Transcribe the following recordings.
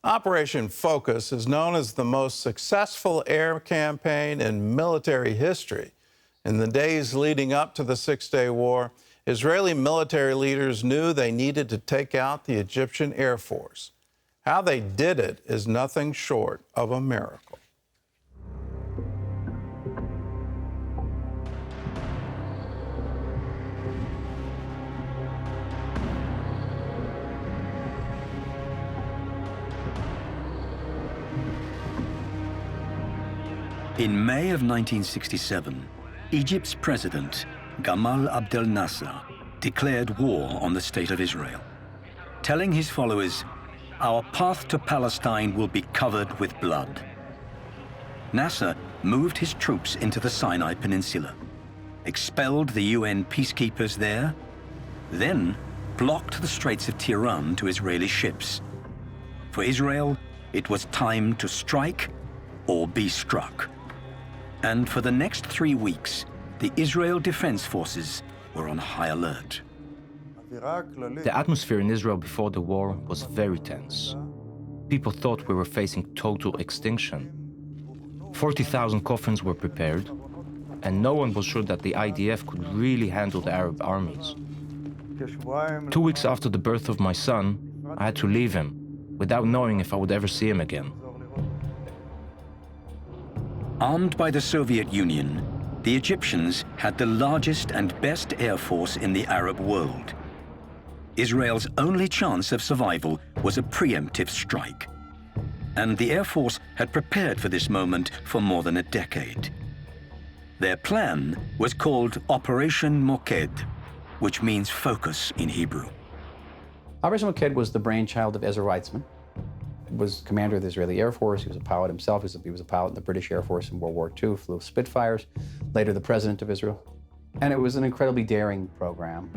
Operation Focus is known as the most successful air campaign in military history. In the days leading up to the Six-Day War, Israeli military leaders knew they needed to take out the Egyptian Air Force. How they did it is nothing short of a miracle. In May of 1967, Egypt's president, Gamal Abdel Nasser, declared war on the State of Israel, telling his followers, "Our path to Palestine will be covered with blood." Nasser moved his troops into the Sinai Peninsula, expelled the UN peacekeepers there, then blocked the Straits of Tiran to Israeli ships. For Israel, it was time to strike or be struck. And for the next 3 weeks, the Israel Defense Forces were on high alert. The atmosphere in Israel before the war was very tense. People thought we were facing total extinction. 40,000 coffins were prepared, and no one was sure that the IDF could really handle the Arab armies. 2 weeks after the birth of my son, I had to leave him, without knowing if I would ever see him again. Armed by the Soviet Union, the Egyptians had the largest and best air force in the Arab world. Israel's only chance of survival was a preemptive strike. And the Air Force had prepared for this moment for more than a decade. Their plan was called Operation Moked, which means focus in Hebrew. Operation Moked was the brainchild of Ezra Weitzman. He was commander of the Israeli Air Force. He was a pilot himself. He was a pilot in the British Air Force in World War II, flew Spitfires, later the president of Israel. And it was an incredibly daring program.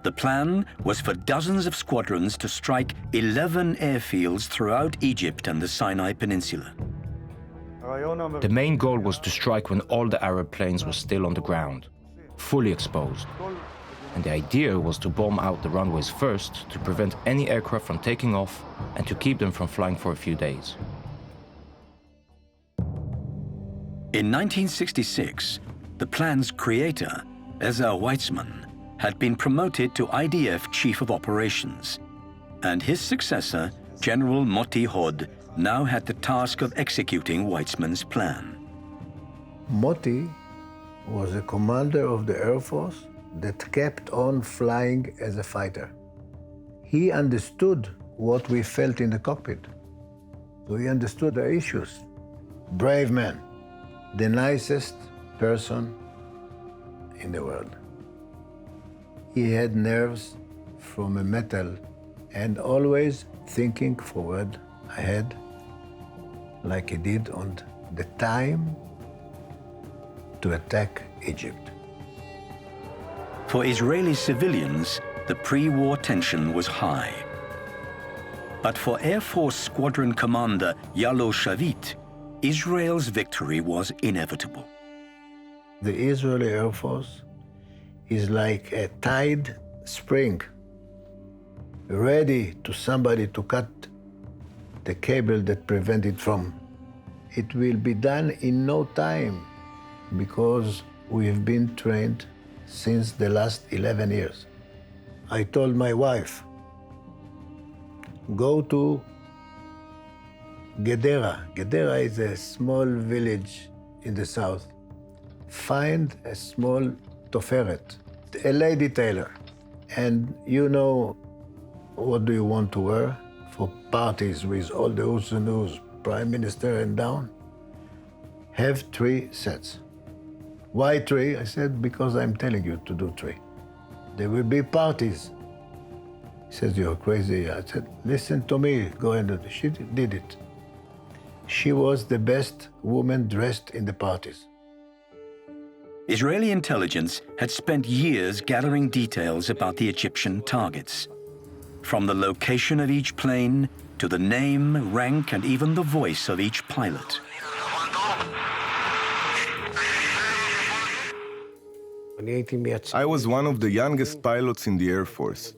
The plan was for dozens of squadrons to strike 11 airfields throughout Egypt and the Sinai Peninsula. The main goal was to strike when all the Arab planes were still on the ground, fully exposed. And the idea was to bomb out the runways first to prevent any aircraft from taking off and to keep them from flying for a few days. In 1966, the plan's creator, Ezra Weitzman, had been promoted to IDF Chief of Operations, and his successor, General Moti Hod, now had the task of executing Weitzman's plan. Moti was a commander of the Air Force that kept on flying as a fighter. He understood what we felt in the cockpit. So he understood the issues. Brave man, the nicest person in the world. He had nerves from a metal and always thinking forward, ahead, like he did on the time to attack Egypt. For Israeli civilians, the pre-war tension was high. But for Air Force Squadron Commander Yalo Shavit, Israel's victory was inevitable. The Israeli Air Force is like a tide spring, ready to somebody to cut the cable that prevents it from. It will be done in no time because we've been trained since the last 11 years. I told my wife, go to Gedera. Gedera is a small village in the south. Find a small toferet, a lady tailor. And you know, what do you want to wear for parties with all the who's and who's, prime minister and down? Have 3 sets. Why 3? I said, because I'm telling you to do 3. There will be parties. He says, you're crazy. I said, listen to me, go and do it. She did it. She was the best woman dressed in the parties. Israeli intelligence had spent years gathering details about the Egyptian targets. From the location of each plane to the name, rank, and even the voice of each pilot. I was one of the youngest pilots in the Air Force.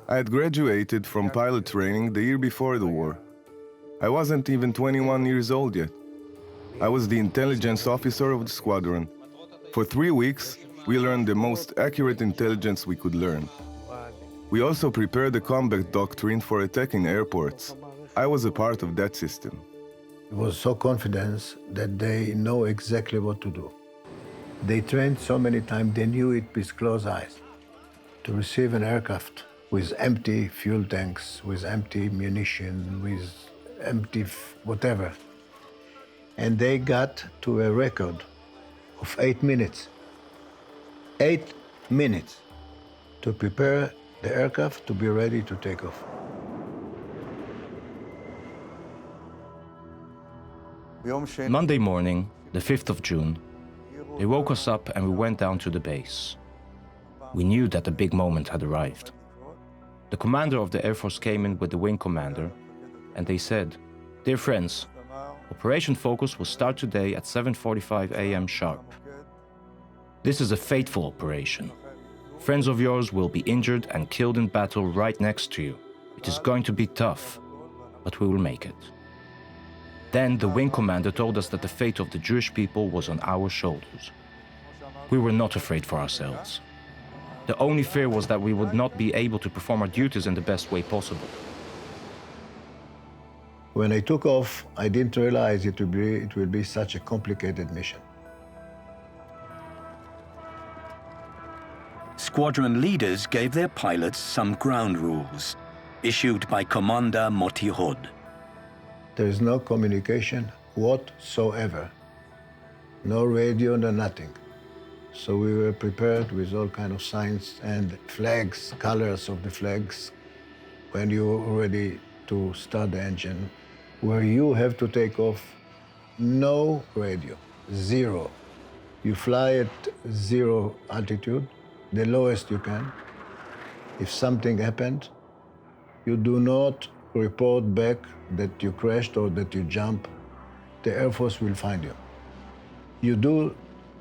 I had graduated from pilot training the year before the war. I wasn't even 21 years old yet. I was the intelligence officer of the squadron. For 3 weeks, we learned the most accurate intelligence we could learn. We also prepared the combat doctrine for attacking airports. I was a part of that system. It was so confident that they know exactly what to do. They trained so many times, they knew it with closed eyes. To receive an aircraft with empty fuel tanks, with empty munition, with empty whatever. And they got to a record of 8 minutes. 8 minutes to prepare the aircraft to be ready to take off. Monday morning, the 5th of June, they woke us up and we went down to the base. We knew that the big moment had arrived. The commander of the Air Force came in with the wing commander, and they said, "Dear friends, Operation Focus will start today at 7:45 a.m. sharp. This is a fateful operation. Friends of yours will be injured and killed in battle right next to you. It is going to be tough, but we will make it." Then the wing commander told us that the fate of the Jewish people was on our shoulders. We were not afraid for ourselves. The only fear was that we would not be able to perform our duties in the best way possible. When I took off, I didn't realize it will be such a complicated mission. Squadron leaders gave their pilots some ground rules, issued by Commander Moti Hod. There is no communication whatsoever. No radio, no nothing. So we were prepared with all kind of signs and flags, colors of the flags. When you're ready to start the engine, where you have to take off, no radio, zero. You fly at 0 altitude, the lowest you can. If something happened, you do not report back that you crashed or that you jumped. The Air Force will find you. You do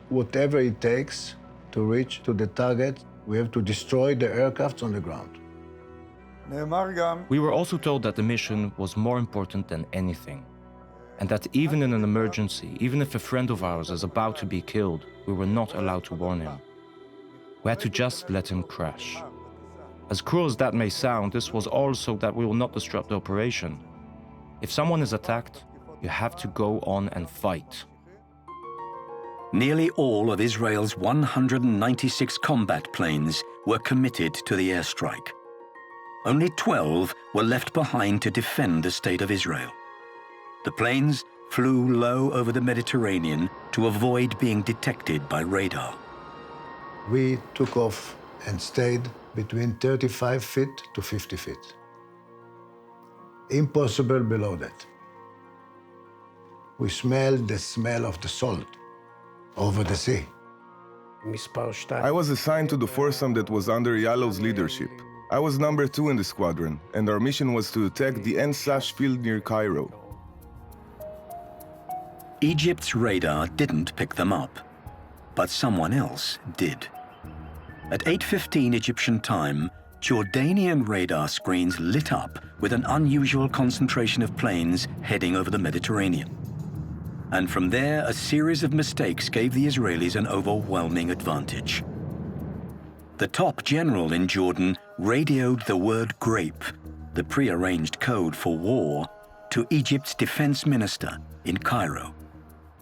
whatever it takes to reach to the target. We have to destroy the aircrafts on the ground. We were also told that the mission was more important than anything, and that even in an emergency, even if a friend of ours is about to be killed, we were not allowed to warn him. We had to just let him crash. As cruel as that may sound, this was also that we will not disrupt the operation. If someone is attacked, you have to go on and fight. Nearly all of Israel's 196 combat planes were committed to the airstrike. Only 12 were left behind to defend the state of Israel. The planes flew low over the Mediterranean to avoid being detected by radar. We took off and stayed between 35 feet to 50 feet. Impossible below that. We smelled the smell of the salt over the sea. I was assigned to the foursome that was under Yallow's leadership. I was number 2 in the squadron, and our mission was to attack the En-Sash field near Cairo. Egypt's radar didn't pick them up, but someone else did. At 8:15 Egyptian time, Jordanian radar screens lit up with an unusual concentration of planes heading over the Mediterranean. And from there, a series of mistakes gave the Israelis an overwhelming advantage. The top general in Jordan radioed the word grape, the prearranged code for war, to Egypt's defense minister in Cairo.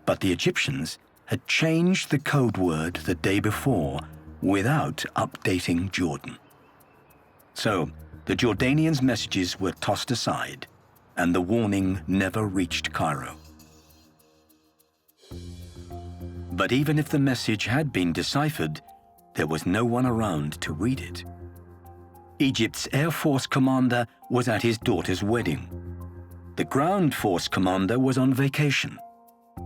But the Egyptians had changed the code word the day before without updating Jordan. So the Jordanians' messages were tossed aside, and the warning never reached Cairo. But even if the message had been deciphered, there was no one around to read it. Egypt's Air Force commander was at his daughter's wedding. The ground force commander was on vacation.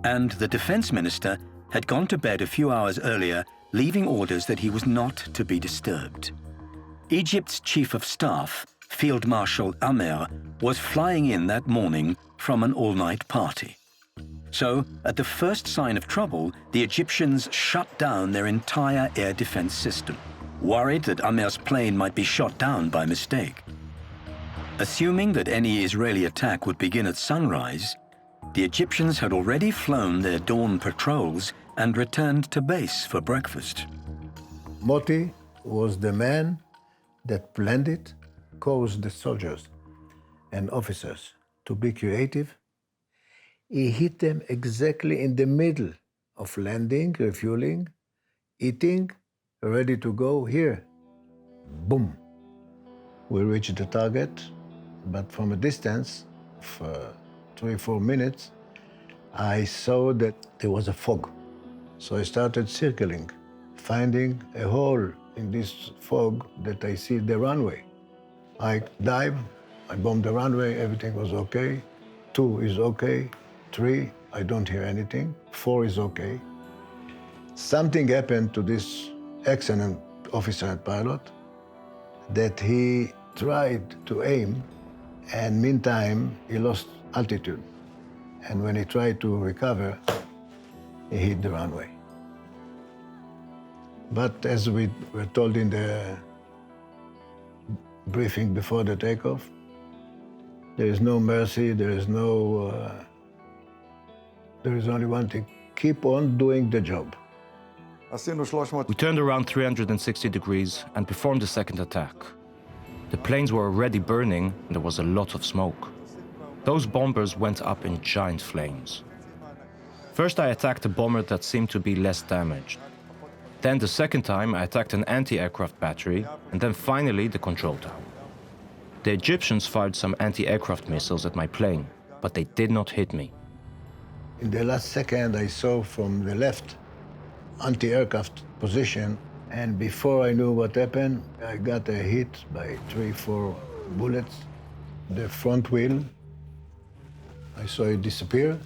And the defense minister had gone to bed a few hours earlier, leaving orders that he was not to be disturbed. Egypt's chief of staff, Field Marshal Amer, was flying in that morning from an all-night party. So, at the first sign of trouble, the Egyptians shut down their entire air defense system, worried that Amer's plane might be shot down by mistake. Assuming that any Israeli attack would begin at sunrise, the Egyptians had already flown their dawn patrols and returned to base for breakfast. Moti was the man that planned it, caused the soldiers and officers to be creative. He hit them exactly in the middle of landing, refueling, eating, ready to go. Here, boom. We reached the target, but from a distance of 3-4 minutes, I saw that there was a fog. So I started circling, finding a hole in this fog that I see the runway. I dive, I bomb the runway, everything was okay. 2 is okay. 3, I don't hear anything. 4 is okay. Something happened to this excellent officer and pilot that he tried to aim, and meantime, he lost altitude. And when he tried to recover, he hit the runway. But as we were told in the briefing before the takeoff, there is no mercy, there is only one thing: keep on doing the job. We turned around 360 degrees and performed the second attack. The planes were already burning and there was a lot of smoke. Those bombers went up in giant flames. First I attacked a bomber that seemed to be less damaged. Then the second time I attacked an anti-aircraft battery, and then finally the control tower. The Egyptians fired some anti-aircraft missiles at my plane, but they did not hit me. In the last second, I saw from the left anti-aircraft position, and before I knew what happened, I got a hit by 3-4 bullets. The front wheel, I saw it disappear.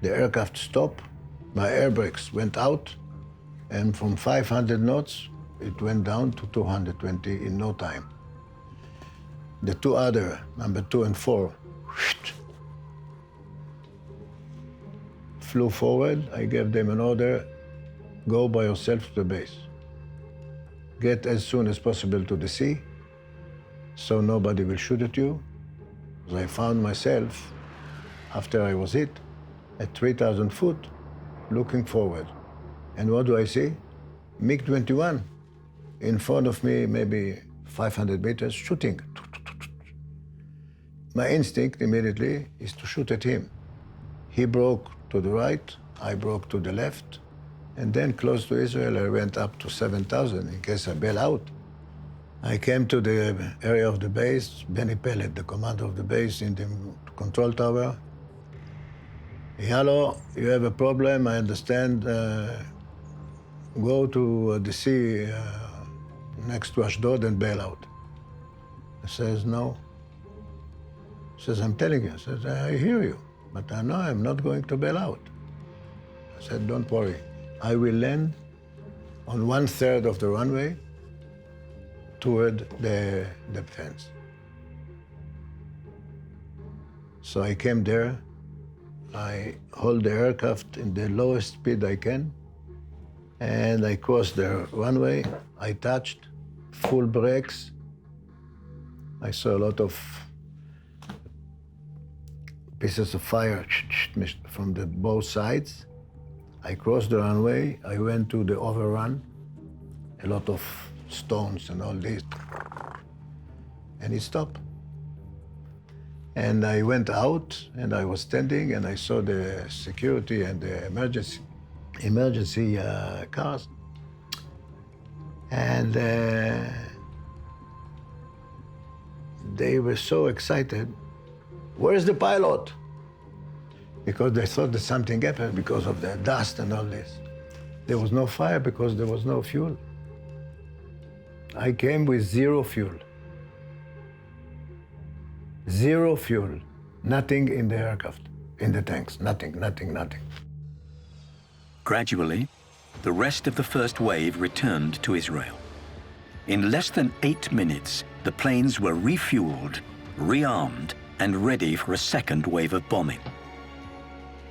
The aircraft stopped. My air brakes went out, and from 500 knots, it went down to 220 in no time. The 2 other, number 2 and 4, flew forward. I gave them an order: go by yourself to the base. Get as soon as possible to the sea, so nobody will shoot at you. Because I found myself, after I was hit, at 3,000 foot, looking forward. And what do I see? MiG-21 in front of me, maybe 500 meters, shooting. My instinct immediately is to shoot at him. He broke to the right, I broke to the left, and then close to Israel, I went up to 7,000 in case I bail out. I came to the area of the base. Benny Pellet, the commander of the base, in the control tower. Hello, you have a problem, I understand. Go to the sea next to Ashdod and bail out. He says, no. He says, I'm telling you. He says, I hear you, but I know I'm not going to bail out. I said, don't worry. I will land on 1/3 of the runway toward the fence. So I came there. I hold the aircraft in the lowest speed I can, and I crossed the runway. I touched, full brakes. I saw a lot of pieces of fire from both sides. I crossed the runway. I went to the overrun, a lot of stones and all this, and it stopped. And I went out, and I was standing, and I saw the security and the emergency cars. And they were so excited. Where's the pilot? Because they thought that something happened because of the dust and all this. There was no fire because there was no fuel. I came with 0 fuel. 0 fuel. Nothing in the aircraft, in the tanks. Nothing. Gradually, the rest of the first wave returned to Israel. In less than 8 minutes, the planes were refueled, rearmed, and ready for a second wave of bombing.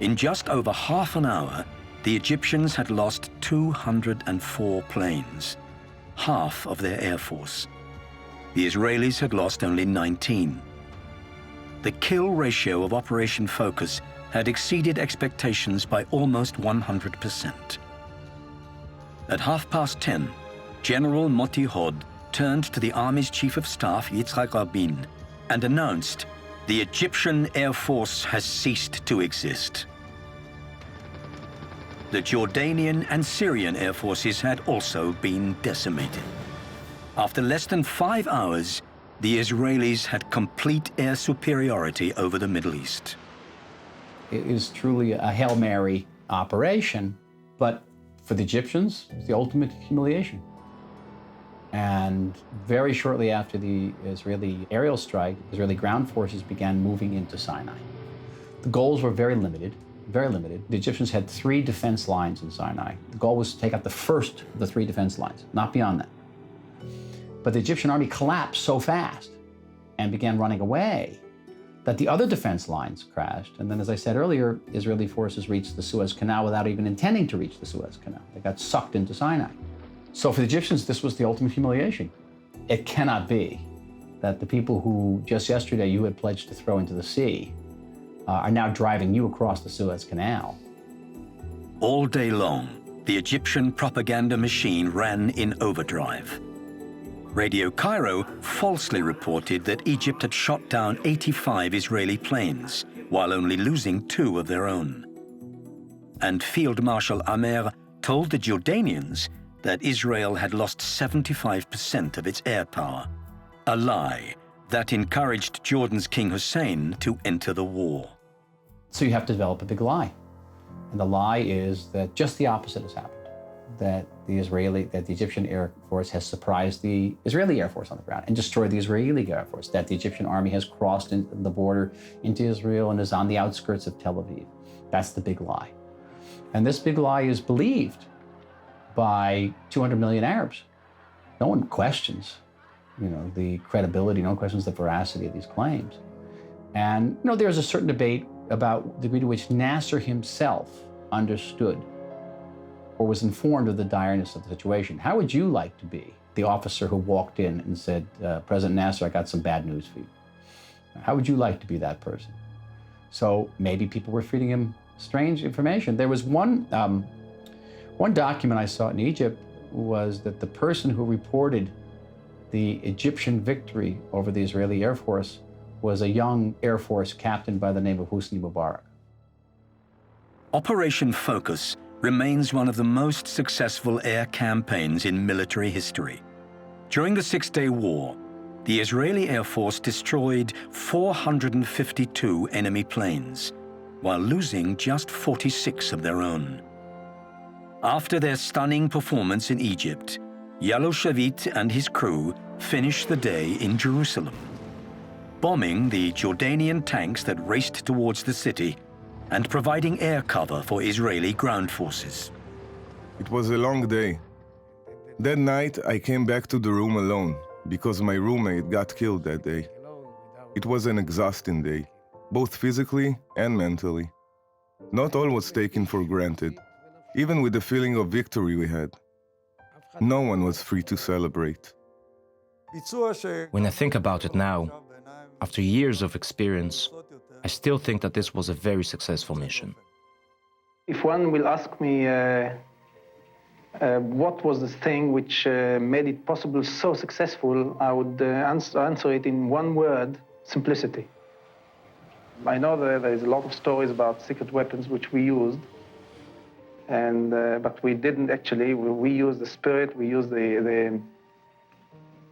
In just over half an hour, the Egyptians had lost 204 planes, half of their air force. The Israelis had lost only 19. The kill ratio of Operation Focus had exceeded expectations by almost 100%. At 10:30, General Moti Hod turned to the Army's Chief of Staff, Yitzhak Rabin, and announced, "The Egyptian Air Force has ceased to exist." The Jordanian and Syrian air forces had also been decimated. After less than 5 hours, the Israelis had complete air superiority over the Middle East. It is truly a Hail Mary operation, but for the Egyptians, it's the ultimate humiliation. And very shortly after the Israeli aerial strike, Israeli ground forces began moving into Sinai. The goals were very limited, very limited. The Egyptians had 3 defense lines in Sinai. The goal was to take out the first of the 3 defense lines, not beyond that. But the Egyptian army collapsed so fast and began running away that the other defense lines crashed. And then, as I said earlier, Israeli forces reached the Suez Canal without even intending to reach the Suez Canal. They got sucked into Sinai. So for the Egyptians, this was the ultimate humiliation. It cannot be that the people who just yesterday you had pledged to throw into the sea are now driving you across the Suez Canal. All day long, the Egyptian propaganda machine ran in overdrive. Radio Cairo falsely reported that Egypt had shot down 85 Israeli planes, while only losing 2 of their own. And Field Marshal Amer told the Jordanians that Israel had lost 75% of its air power, a lie that encouraged Jordan's King Hussein to enter the war. So you have to develop a big lie. And the lie is that just the opposite has happened. That the Egyptian Air Force has surprised the Israeli Air Force on the ground and destroyed the Israeli Air Force, that the Egyptian army has crossed the border into Israel and is on the outskirts of Tel Aviv. That's the big lie. And this big lie is believed by 200 million Arabs. No one questions, the credibility, no one questions the veracity of these claims. And, there's a certain debate about the degree to which Nasser himself understood or was informed of the direness of the situation. How would you like to be the officer who walked in and said, President Nasser, I got some bad news for you? How would you like to be that person? So maybe people were feeding him strange information. There was one document I saw in Egypt was that the person who reported the Egyptian victory over the Israeli Air Force was a young Air Force captain by the name of Hosni Mubarak. Operation Focus remains one of the most successful air campaigns in military history. During the Six-Day War, the Israeli Air Force destroyed 452 enemy planes, while losing just 46 of their own. After their stunning performance in Egypt, Yalo Shavit and his crew finished the day in Jerusalem, bombing the Jordanian tanks that raced towards the city and providing air cover for Israeli ground forces. It was a long day. That night, I came back to the room alone because my roommate got killed that day. It was an exhausting day, both physically and mentally. Not all was taken for granted, even with the feeling of victory we had. No one was free to celebrate. When I think about it now, after years of experience, I still think that this was a very successful mission. If one will ask me what was the thing which made it possible so successful, I would answer it in one word: simplicity. I know that there is a lot of stories about secret weapons which we used, but we didn't actually. We used the spirit, we used the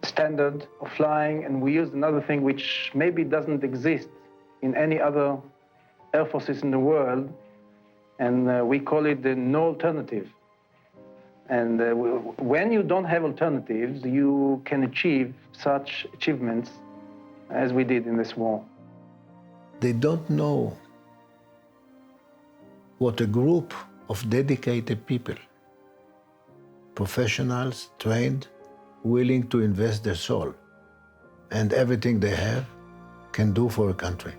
standard of flying, and we used another thing which maybe doesn't exist in any other air forces in the world, and we call it the no alternative. And when you don't have alternatives, you can achieve such achievements as we did in this war. They don't know what a group of dedicated people, professionals, trained, willing to invest their soul and everything they have can do for a country.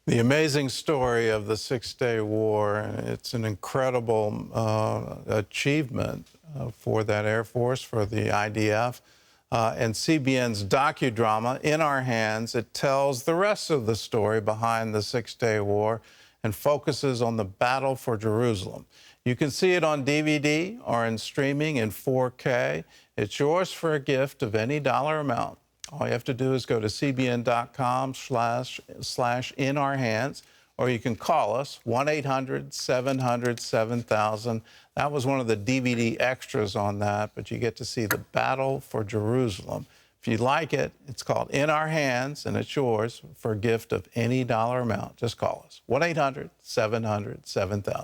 The amazing story of the Six-Day War. It's an incredible achievement for that Air Force, for the IDF. And CBN's docudrama, In Our Hands, it tells the rest of the story behind the Six-Day War and focuses on the battle for Jerusalem. You can see it on DVD or in streaming in 4K. It's yours for a gift of any dollar amount. All you have to do is go to cbn.com/inourhands, or you can call us, 1-800-700-7000. That was one of the DVD extras on that, but you get to see the battle for Jerusalem. If you like it, it's called In Our Hands, and it's yours for a gift of any dollar amount. Just call us, 1-800-700-7000.